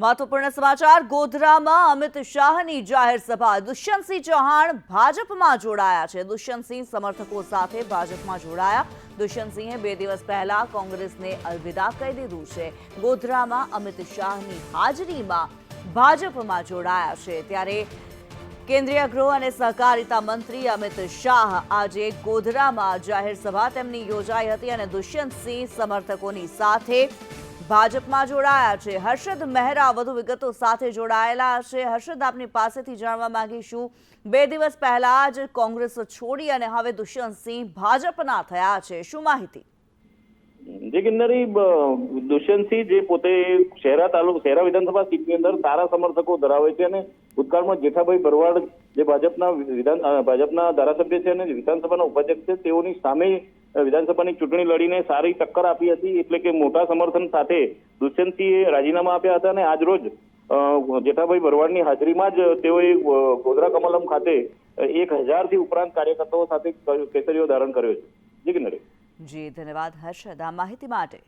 મહત્વપૂર્ણ સમાચાર ગોધરામાં અમિત શાહની જાહેર સભા દુષ્યંતસિંહ ચૌહાણ ભાજપમાં જોડાયા છે। દુષ્યંતસિંહ સમર્થકો સાથે ભાજપમાં જોડાયા। દુષ્યંતસિંહે 2 દિવસ પહેલા કોંગ્રેસને અલવિદા કહી દીધું છે। ગોધરામાં અમિત શાહની હાજરીમાં ભાજપમાં જોડાયા છે। ત્યારે કેન્દ્રીય ગૃહ અને સહકારિતા મંત્રી અમિત શાહ આજે ગોધરામાં જાહેર સભા તેમની યોજાઈ હતી અને દુષ્યંતસિંહ સમર્થકોની સાથે ભાજપમાં જોડાયા છે। હર્ષદ મહેરા વધુ વિગતો સાથે જોડાયેલા છે। હર્ષદ, આપની પાસેથી જાણવા માંગીશું, 2 દિવસ પહેલા જ કોંગ્રેસ છોડી અને હવે દુષ્યંતસિંહ ભાજપના થયા છે, શું માહિતી? જે કિન્નરી દુષ્યંતસિંહ જે પોતે શહેરા વિધાનસભા સીટની અંદર સારા સમર્થકો ધરાવે છે અને ભૂતકાળમાં જેઠાભાઈ ભરવાડ જે ભાજપના ધારાસભ્ય છે અને વિધાનસભાના ઉપાધ્યક્ષ છે તેઓની સામે વિધાનસભાની ચૂંટણી લડીને સારી ટક્કર આપી હતી। એટલે કે મોટા સમર્થન સાથે દુષ્યંતસિંહે રાજીનામા આપ્યા હતા અને આજરોજ જેઠાભાઈ ભરવાડની હાજરીમાં જ તેઓએ ગોધરા કમલમ ખાતે 1000થી ઉપરાંત કાર્યકર્તાઓ સાથે કેસરીઓ ધારણ કર્યો છે। જી કિન્નરી। જી ધન્યવાદ હર્ષદ આ માહિતી માટે।